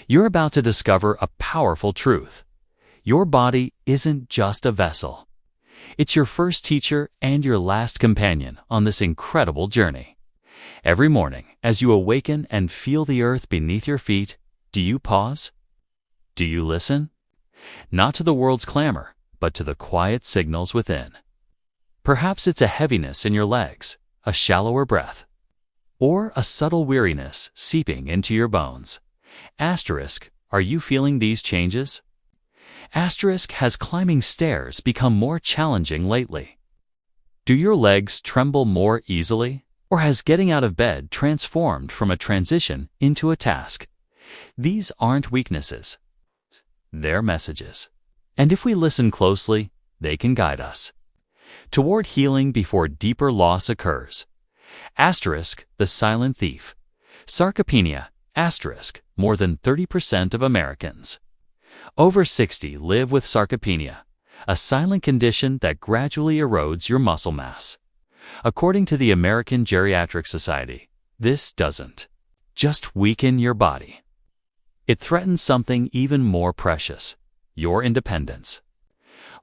You're about to discover a powerful truth. Your body isn't just a vessel. It's your first teacher and your last companion on this incredible journey. Every morning, as you awaken and feel the earth beneath your feet, do you pause? Do you listen? Not to the world's clamor, but to the quiet signals within. Perhaps it's a heaviness in your legs, a shallower breath, or a subtle weariness seeping into your bones. Asterisk, are you feeling these changes? Asterisk, has climbing stairs become more challenging lately? Do your legs tremble more easily? Or has getting out of bed transformed from a transition into a task? These aren't weaknesses. They're messages. And if we listen closely, they can guide us toward healing before deeper loss occurs. Asterisk, the silent thief. Sarcopenia. Asterisk, more than 30% of Americans over 60 live with sarcopenia, a silent condition that gradually erodes your muscle mass. According to the American Geriatric Society, this doesn't just weaken your body. It threatens something even more precious, your independence.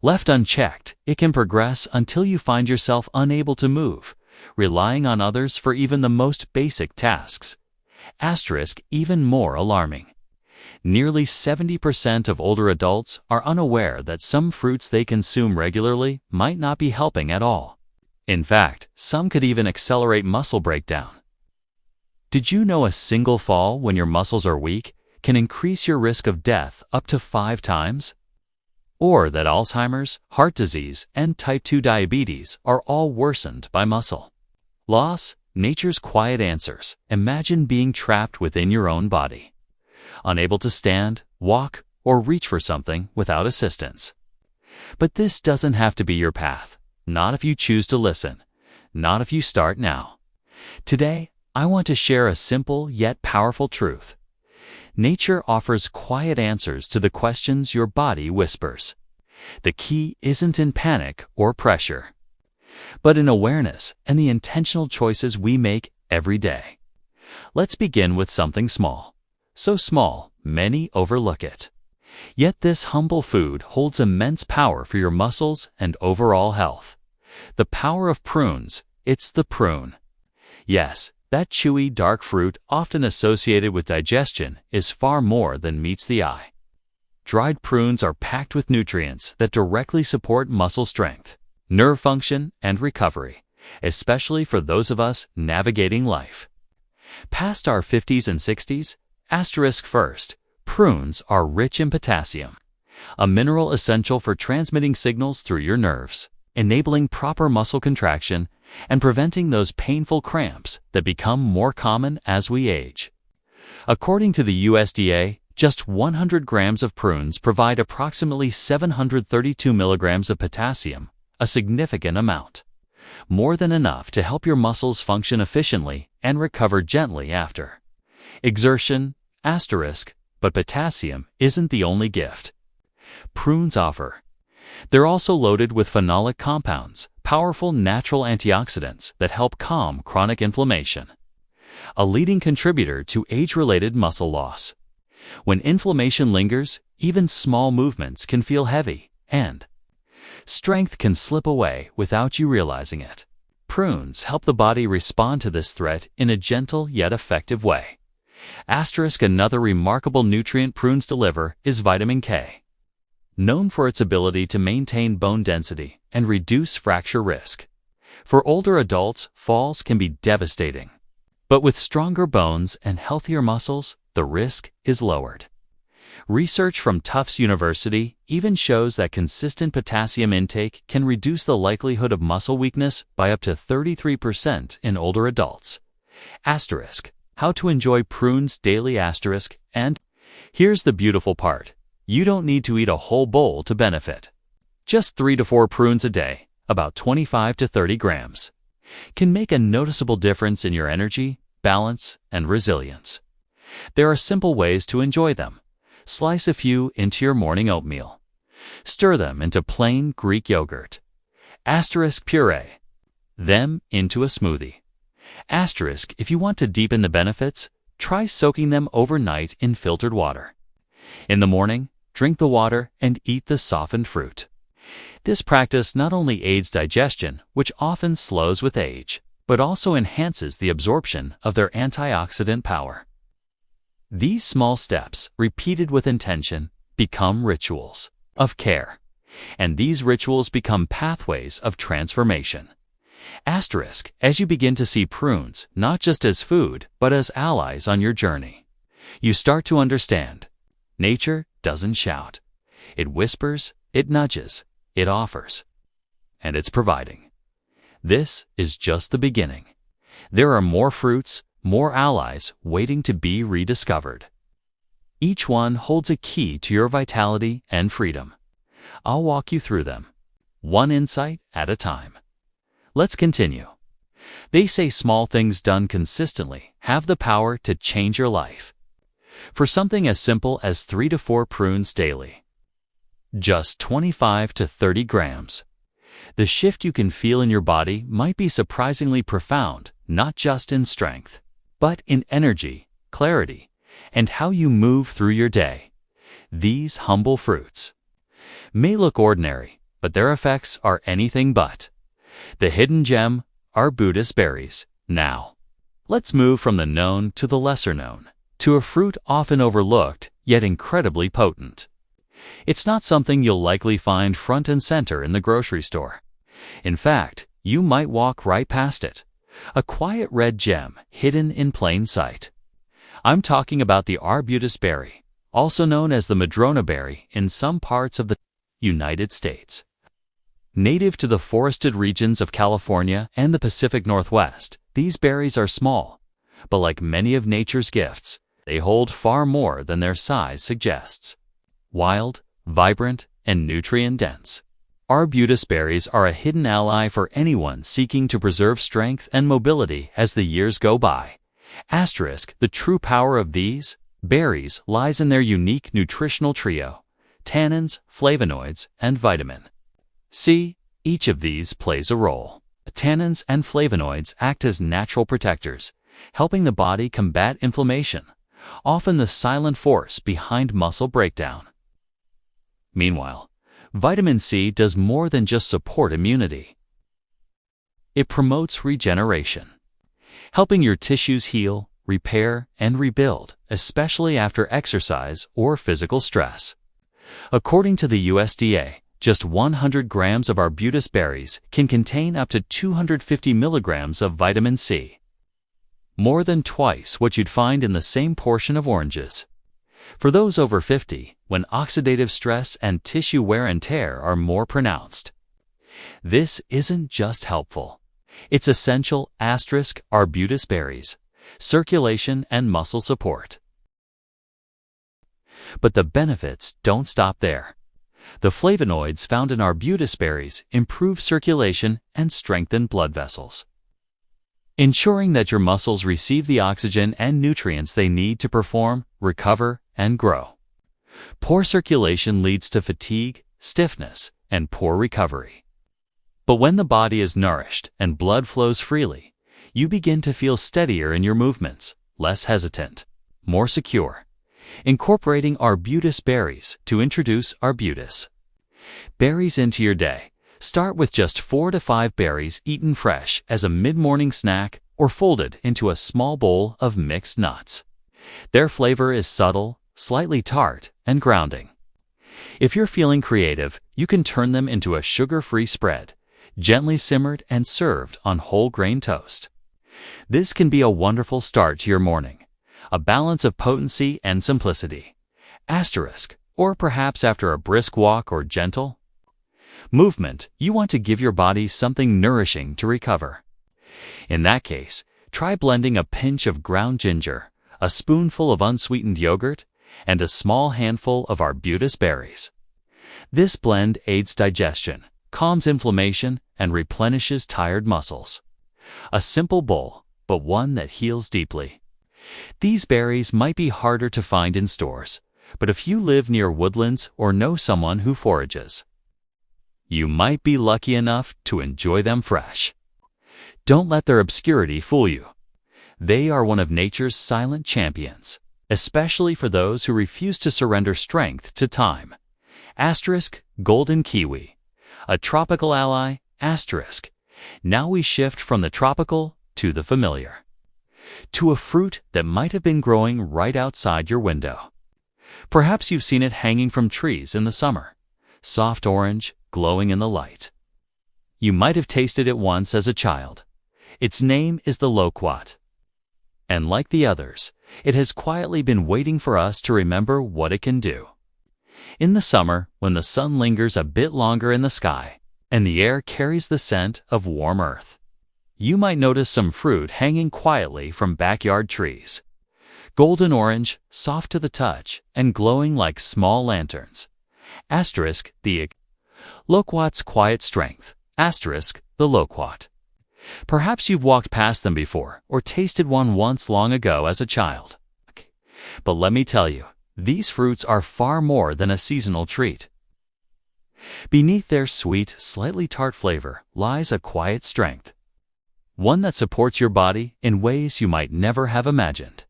Left unchecked, it can progress until you find yourself unable to move, relying on others for even the most basic tasks. Asterisk, even more alarming. Nearly 70% of older adults are unaware that some fruits they consume regularly might not be helping at all. In fact, some could even accelerate muscle breakdown. Did you know a single fall when your muscles are weak can increase your risk of death up to 5 times? Or that Alzheimer's, heart disease, and type 2 diabetes are all worsened by muscle loss? Nature's quiet answers. Imagine being trapped within your own body, unable to stand, walk, or reach for something without assistance. But this doesn't have to be your path. Not if you choose to listen. Not if you start now. Today, I want to share a simple yet powerful truth. Nature offers quiet answers to the questions your body whispers. The key isn't in panic or pressure, but in awareness and the intentional choices we make every day. Let's begin with something small. So small, many overlook it. Yet this humble food holds immense power for your muscles and overall health. The power of prunes. It's the prune. Yes, that chewy, dark fruit often associated with digestion is far more than meets the eye. Dried prunes are packed with nutrients that directly support muscle strength, nerve function, and recovery, especially for those of us navigating life past our 50s and 60s. Asterisk first, prunes are rich in potassium, a mineral essential for transmitting signals through your nerves, enabling proper muscle contraction and preventing those painful cramps that become more common as we age. According to the USDA, just 100 grams of prunes provide approximately 732 milligrams of potassium, a significant amount, more than enough to help your muscles function efficiently and recover gently after exertion. Asterisk, but potassium isn't the only gift prunes offer. They're also loaded with phenolic compounds, powerful natural antioxidants that help calm chronic inflammation, a leading contributor to age-related muscle loss. When inflammation lingers, even small movements can feel heavy, and strength can slip away without you realizing it. Prunes help the body respond to this threat in a gentle yet effective way. Asterisk, another remarkable nutrient prunes deliver is vitamin K, known for its ability to maintain bone density and reduce fracture risk. For older adults, falls can be devastating, but with stronger bones and healthier muscles, the risk is lowered. Research from Tufts University even shows that consistent potassium intake can reduce the likelihood of muscle weakness by up to 33% in older adults. Asterisk, how to enjoy prunes daily. Asterisk, and here's the beautiful part. You don't need to eat a whole bowl to benefit. Just 3 to 4 prunes a day, about 25 to 30 grams, can make a noticeable difference in your energy, balance, and resilience. There are simple ways to enjoy them. Slice a few into your morning oatmeal. Stir them into plain Greek yogurt. Asterisk, puree them into a smoothie. Asterisk, if you want to deepen the benefits, try soaking them overnight in filtered water. In the morning, drink the water and eat the softened fruit. This practice not only aids digestion, which often slows with age, but also enhances the absorption of their antioxidant power. These small steps, repeated with intention, become rituals of care, and these rituals become pathways of transformation. Asterisk, as you begin to see prunes not just as food, but as allies on your journey, you start to understand. Nature doesn't shout. It whispers, it nudges, it offers, and it's providing. This is just the beginning. There are more fruits, more allies waiting to be rediscovered. Each one holds a key to your vitality and freedom. I'll walk you through them, one insight at a time. Let's continue. They say small things done consistently have the power to change your life. For something as simple as 3 to 4 prunes daily, just 25 to 30 grams, the shift you can feel in your body might be surprisingly profound, not just in strength, but in energy, clarity, and how you move through your day. These humble fruits may look ordinary, but their effects are anything but. The hidden gem are Buddhist berries. Now, let's move from the known to the lesser known, to a fruit often overlooked, yet incredibly potent. It's not something you'll likely find front and center in the grocery store. In fact, you might walk right past it. A quiet red gem hidden in plain sight. I'm talking about the arbutus berry, also known as the madrona berry in some parts of the United States. Native to the forested regions of California and the Pacific Northwest, these berries are small, but like many of nature's gifts, they hold far more than their size suggests. Wild, vibrant, and nutrient-dense, arbutus berries are a hidden ally for anyone seeking to preserve strength and mobility as the years go by. Asterisk, the true power of these berries lies in their unique nutritional trio: tannins, flavonoids, and vitamin C. Each of these plays a role. Tannins and flavonoids act as natural protectors, helping the body combat inflammation, often the silent force behind muscle breakdown. Meanwhile, vitamin C does more than just support immunity. It promotes regeneration, helping your tissues heal, repair, and rebuild, especially after exercise or physical stress. According to the USDA, just 100 grams of arbutus berries can contain up to 250 milligrams of vitamin C, more than twice what you'd find in the same portion of oranges. For those over 50, when oxidative stress and tissue wear and tear are more pronounced, this isn't just helpful. It's essential. Asterisk, arbutus berries, circulation and muscle support. But the benefits don't stop there. The flavonoids found in arbutus berries improve circulation and strengthen blood vessels, ensuring that your muscles receive the oxygen and nutrients they need to perform, recover, and grow. Poor circulation leads to fatigue, stiffness, and poor recovery. But when the body is nourished and blood flows freely, you begin to feel steadier in your movements, less hesitant, more secure. Incorporating arbutus berries to introduce arbutus berries into your day. Start with just 4 to 5 berries eaten fresh as a mid-morning snack or folded into a small bowl of mixed nuts. Their flavor is subtle, slightly tart, and grounding. If you're feeling creative, you can turn them into a sugar-free spread, gently simmered and served on whole grain toast. This can be a wonderful start to your morning. A balance of potency and simplicity. Asterisk, or perhaps after a brisk walk or gentle movement, you want to give your body something nourishing to recover. In that case, try blending a pinch of ground ginger, a spoonful of unsweetened yogurt, and a small handful of arbutus berries. This blend aids digestion, calms inflammation, and replenishes tired muscles. A simple bowl, but one that heals deeply. These berries might be harder to find in stores, but if you live near woodlands or know someone who forages, you might be lucky enough to enjoy them fresh. Don't let their obscurity fool you. They are one of nature's silent champions, especially for those who refuse to surrender strength to time. Asterisk, golden kiwi, a tropical ally, asterisk. Now we shift from the tropical to the familiar, to a fruit that might have been growing right outside your window. Perhaps you've seen it hanging from trees in the summer, soft orange, glowing in the light. You might have tasted it once as a child. Its name is the loquat. And like the others, it has quietly been waiting for us to remember what it can do. In the summer, when the sun lingers a bit longer in the sky, and the air carries the scent of warm earth, you might notice some fruit hanging quietly from backyard trees. Golden orange, soft to the touch, and glowing like small lanterns. Asterisk, the loquat's quiet strength. Asterisk, the loquat. Perhaps you've walked past them before or tasted one once long ago as a child. But let me tell you, these fruits are far more than a seasonal treat. Beneath their sweet, slightly tart flavor lies a quiet strength, one that supports your body in ways you might never have imagined.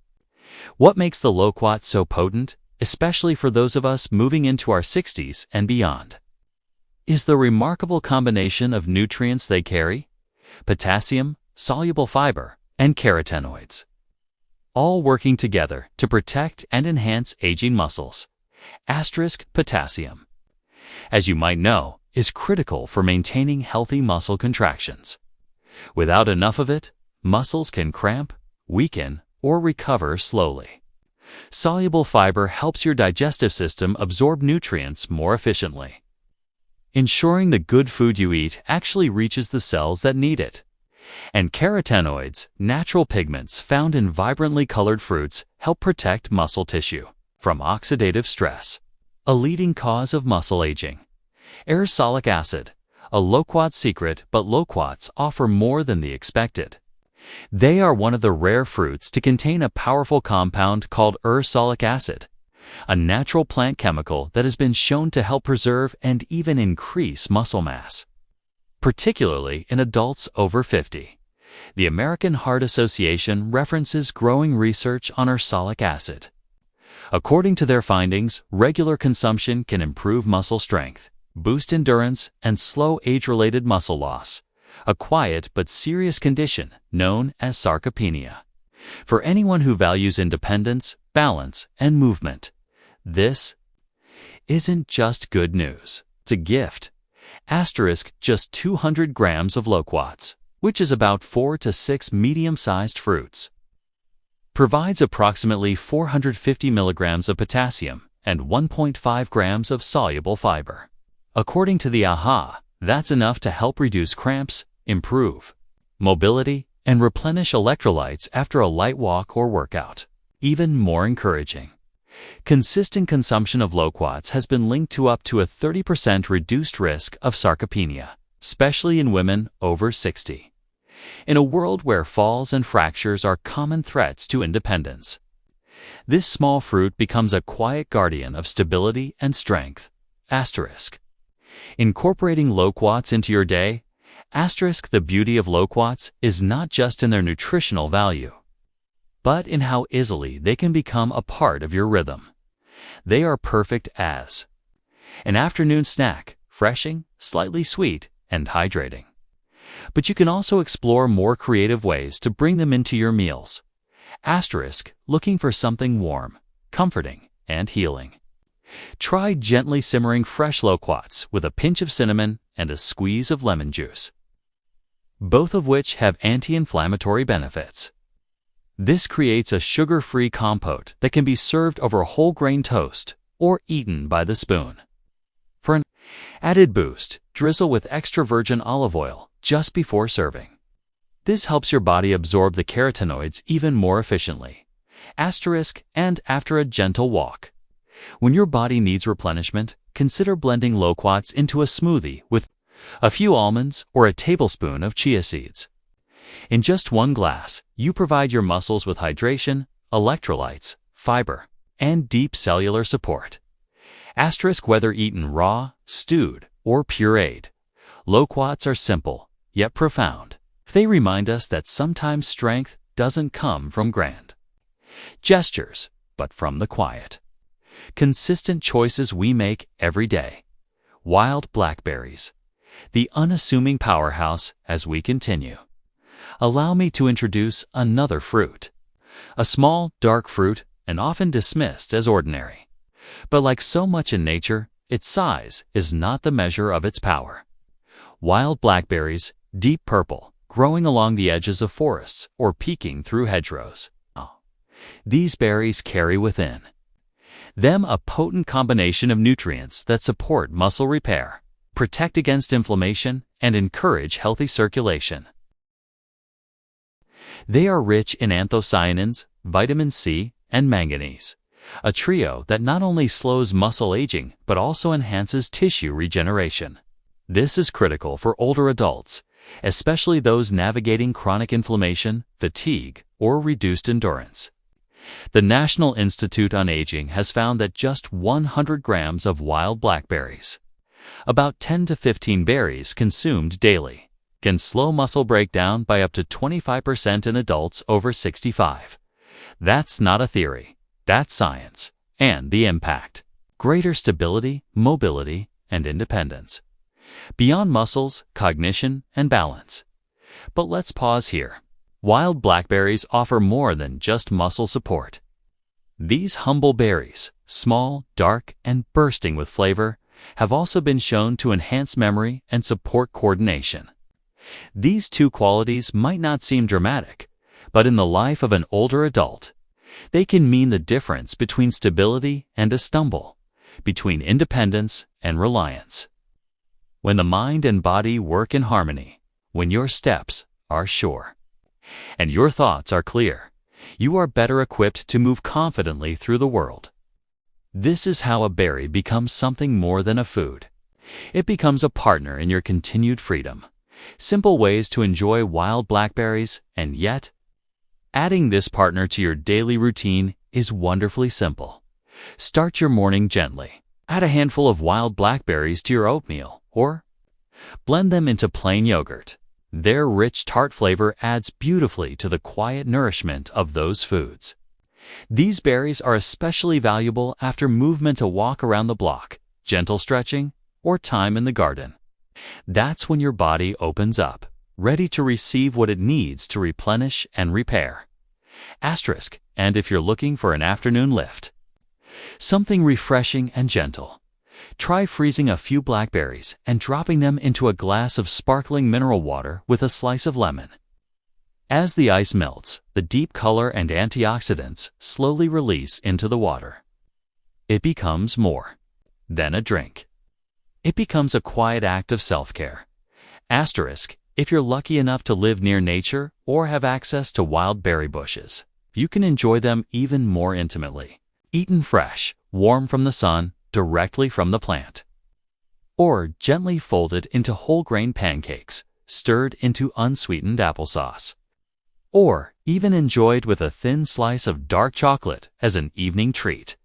What makes the loquat so potent, especially for those of us moving into our 60s and beyond, is the remarkable combination of nutrients they carry: potassium, soluble fiber, and carotenoids, all working together to protect and enhance aging muscles. Asterisk, potassium, as you might know, is critical for maintaining healthy muscle contractions. Without enough of it, muscles can cramp, weaken, or recover slowly. Soluble fiber helps your digestive system absorb nutrients more efficiently, ensuring the good food you eat actually reaches the cells that need it. And carotenoids, natural pigments found in vibrantly colored fruits, help protect muscle tissue from oxidative stress, a leading cause of muscle aging. Ursotic acid, a loquat's secret, but loquats offer more than the expected. They are one of the rare fruits to contain a powerful compound called ursotic acid, a natural plant chemical that has been shown to help preserve and even increase muscle mass, particularly in adults over 50. The American Heart Association references growing research on ursotic acid. According to their findings, regular consumption can improve muscle strength, boost endurance, and slow age-related muscle loss, a quiet but serious condition known as sarcopenia. For anyone who values independence, balance, and movement, this isn't just good news, it's a gift. Asterisk, just 200 grams of loquats, which is about 4 to 6 medium-sized fruits, provides approximately 450 milligrams of potassium and 1.5 grams of soluble fiber. According to the AHA, that's enough to help reduce cramps, improve mobility, and replenish electrolytes after a light walk or workout. Even more encouraging, consistent consumption of loquats has been linked to up to a 30% reduced risk of sarcopenia, especially in women over 60. In a world where falls and fractures are common threats to independence, this small fruit becomes a quiet guardian of stability and strength. Asterisk, incorporating loquats into your day. Asterisk, the beauty of loquats is not just in their nutritional value, but in how easily they can become a part of your rhythm. They are perfect as an afternoon snack, refreshing, slightly sweet, and hydrating. But you can also explore more creative ways to bring them into your meals. Asterisk, looking for something warm, comforting, and healing. Try gently simmering fresh loquats with a pinch of cinnamon and a squeeze of lemon juice, both of which have anti-inflammatory benefits. This creates a sugar-free compote that can be served over whole grain toast or eaten by the spoon. For an added boost, drizzle with extra virgin olive oil just before serving. This helps your body absorb the carotenoids even more efficiently. Asterisk, and after a gentle walk. When your body needs replenishment, consider blending loquats into a smoothie with a few almonds or a tablespoon of chia seeds. In just one glass, you provide your muscles with hydration, electrolytes, fiber, and deep cellular support. Asterisk, whether eaten raw, stewed, or pureed, loquats are simple, yet profound. They remind us that sometimes strength doesn't come from grand gestures, but from the quiet, consistent choices we make every day. Wild blackberries, the unassuming powerhouse. As we continue, allow me to introduce another fruit. A small, dark fruit, and often dismissed as ordinary. But like so much in nature, its size is not the measure of its power. Wild blackberries, deep purple, growing along the edges of forests or peeking through hedgerows. These berries carry within them a potent combination of nutrients that support muscle repair, protect against inflammation, and encourage healthy circulation. They are rich in anthocyanins, vitamin C, and manganese, a trio that not only slows muscle aging but also enhances tissue regeneration. This is critical for older adults, especially those navigating chronic inflammation, fatigue, or reduced endurance. The National Institute on Aging has found that just 100 grams of wild blackberries, about 10 to 15 berries consumed daily, can slow muscle breakdown by up to 25% in adults over 65. That's not a theory, that's science, and the impact: greater stability, mobility, and independence, beyond muscles, cognition, and balance. But let's pause here. Wild blackberries offer more than just muscle support. These humble berries, small, dark, and bursting with flavor, have also been shown to enhance memory and support coordination. These two qualities might not seem dramatic, but in the life of an older adult, they can mean the difference between stability and a stumble, between independence and reliance. When the mind and body work in harmony, when your steps are sure, and your thoughts are clear, you are better equipped to move confidently through the world. This is how a berry becomes something more than a food. It becomes a partner in your continued freedom. Simple ways to enjoy wild blackberries, and yet, adding this partner to your daily routine is wonderfully simple. Start your morning gently. Add a handful of wild blackberries to your oatmeal, or blend them into plain yogurt. Their rich, tart flavor adds beautifully to the quiet nourishment of those foods. These berries are especially valuable after movement, a walk around the block, gentle stretching, or time in the garden. That's when your body opens up, ready to receive what it needs to replenish and repair. And if you're looking for an afternoon lift, something refreshing and gentle, try freezing a few blackberries and dropping them into a glass of sparkling mineral water with a slice of lemon. As the ice melts, the deep color and antioxidants slowly release into the water. It becomes more than a drink. It becomes a quiet act of self-care. If you're lucky enough to live near nature or have access to wild berry bushes, you can enjoy them even more intimately. Eaten fresh, warm from the sun, directly from the plant. Or gently folded into whole grain pancakes, stirred into unsweetened applesauce. Or even enjoyed with a thin slice of dark chocolate as an evening treat.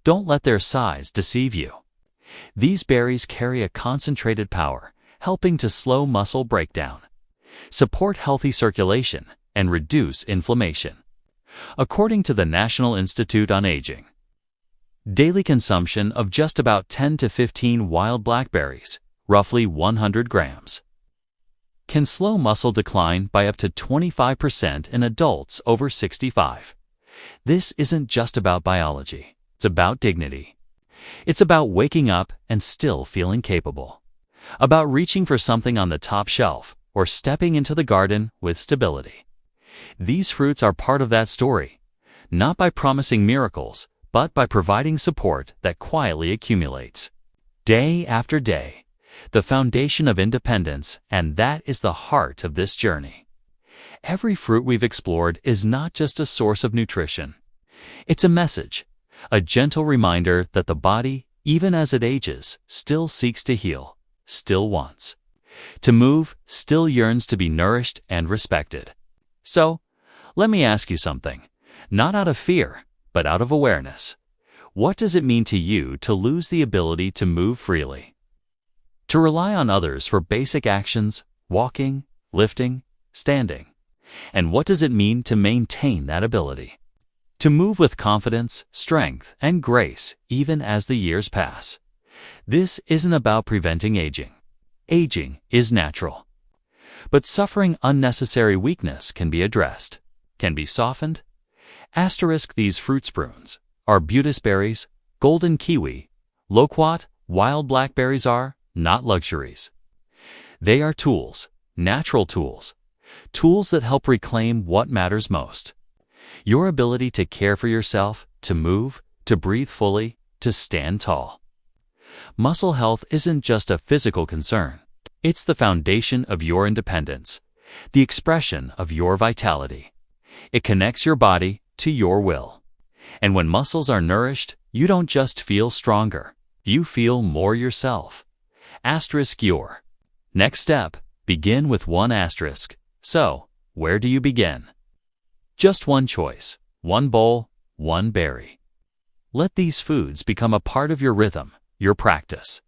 Don't let their size deceive you. These berries carry a concentrated power, helping to slow muscle breakdown, support healthy circulation, and reduce inflammation. According to the National Institute on Aging, daily consumption of just about 10 to 15 wild blackberries, roughly 100 grams, can slow muscle decline by up to 25% in adults over 65. This isn't just about biology, it's about dignity. It's about waking up and still feeling capable, about reaching for something on the top shelf or stepping into the garden with stability. These fruits are part of that story, not by promising miracles, but by providing support that quietly accumulates, day after day, the foundation of independence, and that is the heart of this journey. Every fruit we've explored is not just a source of nutrition. It's a message, a gentle reminder that the body, even as it ages, still seeks to heal, still wants to move, still yearns to be nourished and respected. So, let me ask you something, not out of fear, but out of awareness. What does it mean to you to lose the ability to move freely? To rely on others for basic actions, walking, lifting, standing, And what does it mean to maintain that ability? To move with confidence, strength, and grace even as the years pass. This isn't about preventing aging. Aging is natural. But suffering unnecessary weakness can be addressed, can be softened. Asterisk these fruit prunes, arbutus berries, golden kiwi, loquat, wild blackberries are not luxuries. They are tools, natural tools, tools that help reclaim what matters most. Your ability to care for yourself, to move, to breathe fully, to stand tall. Muscle health isn't just a physical concern. It's the foundation of your independence, the expression of your vitality. It connects your body to your will. And when muscles are nourished, you don't just feel stronger, you feel more yourself. Asterisk your. Next step, begin with one asterisk. So, where do you begin? Just one choice, one bowl, one berry. Let these foods become a part of your rhythm, your practice.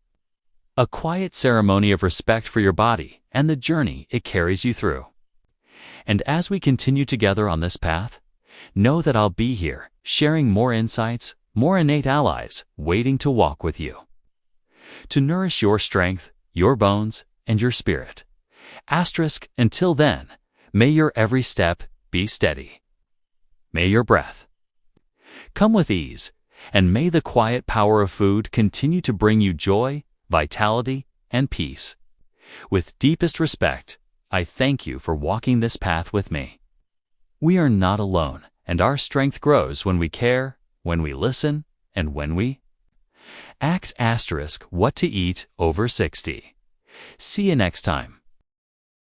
A quiet ceremony of respect for your body and the journey it carries you through. And as we continue together on this path, know that I'll be here, sharing more insights, more innate allies, waiting to walk with you. To nourish your strength, your bones, and your spirit. Asterisk, until then, may your every step be steady. May your breath come with ease, and may the quiet power of food continue to bring you joy, vitality, and peace. With deepest respect, I thank you for walking this path with me. We are not alone, and our strength grows when we care, when we listen, and when we act. Asterisk what to eat over 60. See you next time.